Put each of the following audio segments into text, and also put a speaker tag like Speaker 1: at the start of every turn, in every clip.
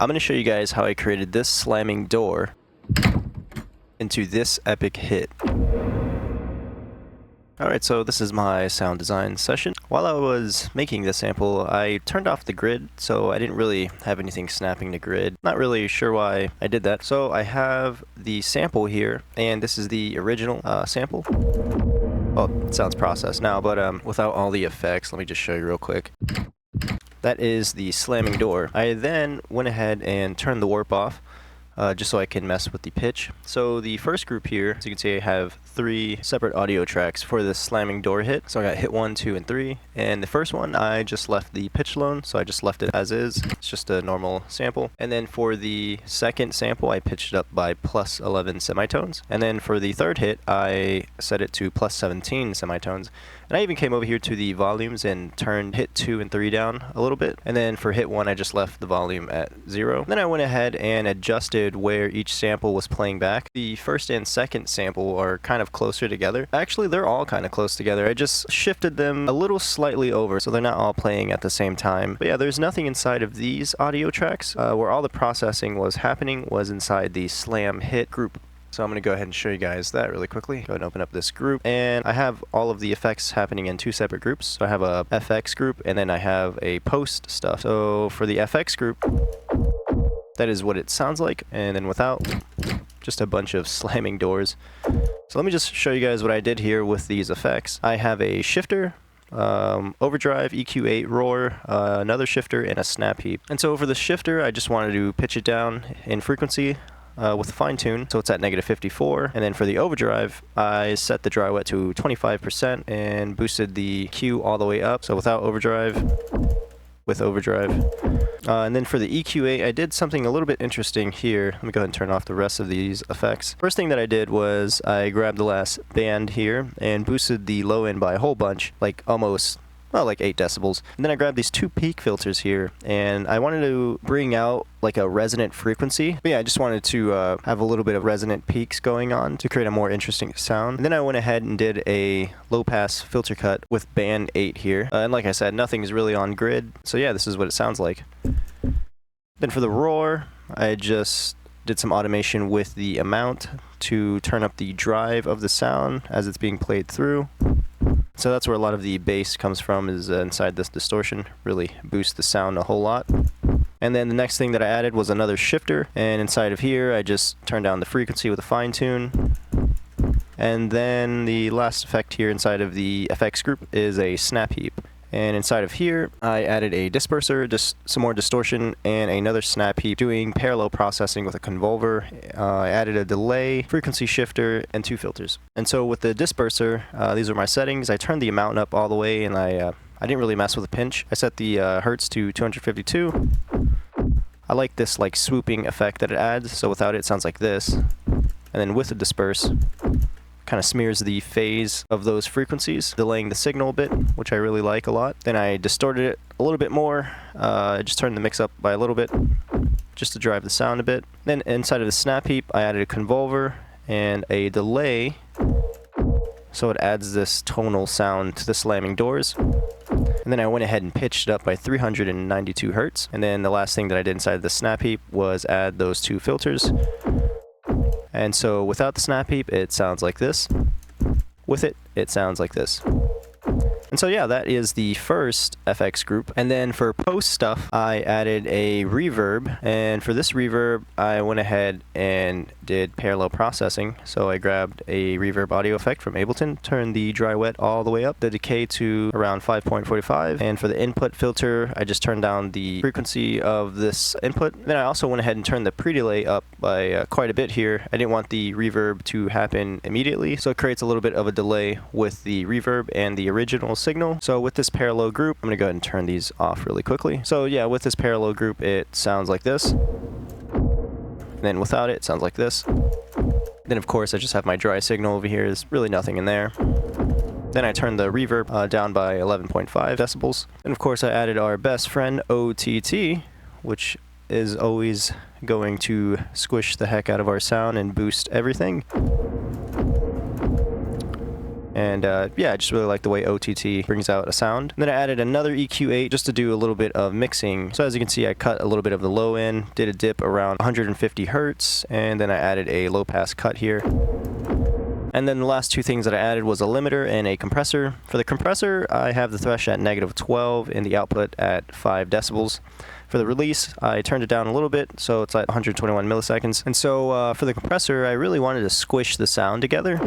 Speaker 1: I'm going to show you guys how I created this slamming door into this epic hit. Alright, so this is my sound design session. While I was making this sample, I turned off the grid, so I didn't really have anything snapping the grid. Not really sure why I did that. So I have the sample here, and this is the original sample. Well, it sounds processed now, but without all the effects, let me just show you real quick. That is the slamming door. I then went ahead and turned the warp off, just so I can mess with the pitch. So the first group here, as you can see, I have 3 separate audio tracks for this slamming door hit. So I got hit 1, 2, and 3. And the first one, I just left the pitch alone, so I just left it as is. It's just a normal sample. And then for the second sample, I pitched it up by plus 11 semitones. And then for the third hit, I set it to plus 17 semitones. And I even came over here to the volumes and turned hit 2 and 3 down a little bit. And then for hit 1, I just left the volume at 0. Then I went ahead and adjusted where each sample was playing back. The first and second sample are kind of closer together. Actually, they're all kind of close together. I just shifted them a little slightly over, so they're not all playing at the same time. But yeah, there's nothing inside of these audio tracks. Where all the processing was happening was inside the slam hit group. So I'm going to go ahead and show you guys that really quickly. Go ahead and open up this group, and I have all of the effects happening in 2 separate groups. So I have a FX group, and then I have a post stuff. So for the FX group, that is what it sounds like, and then without, just a bunch of slamming doors. So let me just show you guys what I did here with these effects. I have a shifter, overdrive, EQ8, roar, another shifter, and a snap heap. And so for the shifter, I just wanted to pitch it down in frequency with a fine tune, so it's at -54. And then for the overdrive, I set the dry wet to 25% and boosted the Q all the way up. So without overdrive, with overdrive. And then for the EQ8, I did something a little bit interesting here. Let me go ahead and turn off the rest of these effects. First thing that I did was I grabbed the last band here and boosted the low end by a whole bunch, like almost, well, like 8 decibels. And then I grabbed these 2 peak filters here, and I wanted to bring out like a resonant frequency. But yeah, I just wanted to have a little bit of resonant peaks going on to create a more interesting sound. And then I went ahead and did a low pass filter cut with band 8 here. And like I said, nothing is really on grid. So yeah, this is what it sounds like. Then for the roar, I just did some automation with the amount to turn up the drive of the sound as it's being played through. So that's where a lot of the bass comes from, is inside this distortion. Really boosts the sound a whole lot. And then the next thing that I added was another shifter, and inside of here I just turned down the frequency with a fine tune. And then the last effect here inside of the FX group is a snap heap. And inside of here, I added a disperser, just some more distortion, and another snap heap, doing parallel processing with a convolver. I added a delay, frequency shifter, and 2 filters. And so with the disperser, these are my settings. I turned the amount up all the way, and I didn't really mess with the pinch. I set the hertz to 252. I like this like swooping effect that it adds, so without it, it sounds like this. And then with the disperse, kind of smears the phase of those frequencies, delaying the signal a bit, which I really like a lot. Then I distorted it a little bit more. I just turned the mix up by a little bit, just to drive the sound a bit. Then inside of the snap heap, I added a convolver and a delay, so it adds this tonal sound to the slamming doors. And then I went ahead and pitched it up by 392 hertz. And then the last thing that I did inside the snap heap was add those 2 filters. And so without the snap heap, it sounds like this. With it, it sounds like this. And so yeah, that is the first FX group. And then for post stuff, I added a reverb. And for this reverb, I went ahead and did parallel processing. So I grabbed a reverb audio effect from Ableton, turned the dry wet all the way up, the decay to around 5.45. And for the input filter, I just turned down the frequency of this input. Then I also went ahead and turned the pre-delay up by quite a bit here. I didn't want the reverb to happen immediately, so it creates a little bit of a delay with the reverb and the original signal. So with this parallel group, I'm going to go ahead and turn these off really quickly. So yeah, with this parallel group, it sounds like this. And then without it, it sounds like this. Then of course, I just have my dry signal over here. There's really nothing in there. Then I turned the reverb down by 11.5 decibels. And of course, I added our best friend, OTT, which is always going to squish the heck out of our sound and boost everything. And yeah, I just really like the way OTT brings out a sound. And then I added another EQ8 just to do a little bit of mixing. So as you can see, I cut a little bit of the low end, did a dip around 150 hertz, and then I added a low pass cut here. And then the last two things that I added was a limiter and a compressor. For the compressor, I have the thresh at -12 and the output at 5 decibels. For the release, I turned it down a little bit, so it's at 121 milliseconds. And so for the compressor, I really wanted to squish the sound together.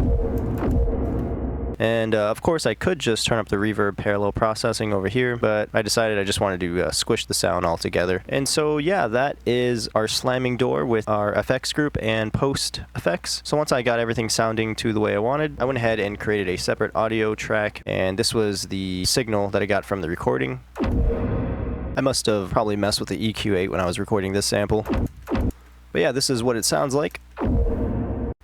Speaker 1: And of course, I could just turn up the reverb parallel processing over here, but I decided I just wanted to squish the sound all together. And so yeah, that is our slamming door with our effects group and post effects. So once I got everything sounding to the way I wanted, I went ahead and created a separate audio track, and this was the signal that I got from the recording. I must have probably messed with the EQ8 when I was recording this sample. But yeah, this is what it sounds like.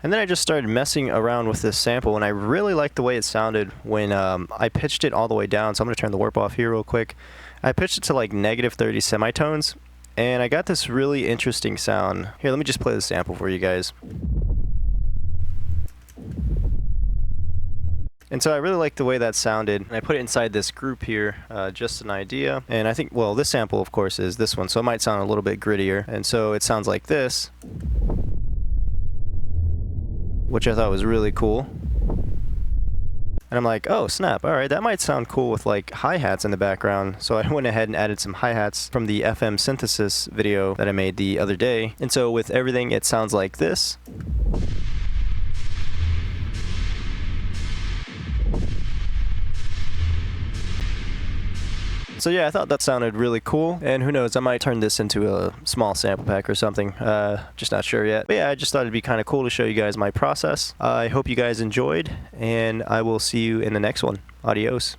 Speaker 1: And then I just started messing around with this sample, and I really liked the way it sounded when I pitched it all the way down. So I'm going to turn the warp off here real quick. I pitched it to like -30 semitones, and I got this really interesting sound. Here, let me just play the sample for you guys. And so I really liked the way that sounded, and I put it inside this group here, just an idea. And I think, well, this sample, of course, is this one, so it might sound a little bit grittier. And so it sounds like this, which I thought was really cool. And I'm like, oh snap, alright, that might sound cool with like hi-hats in the background. So I went ahead and added some hi-hats from the FM synthesis video that I made the other day. And so with everything, it sounds like this. So yeah, I thought that sounded really cool, and who knows, I might turn this into a small sample pack or something, just not sure yet. But yeah, I just thought it'd be kind of cool to show you guys my process. I hope you guys enjoyed, and I will see you in the next one. Adios.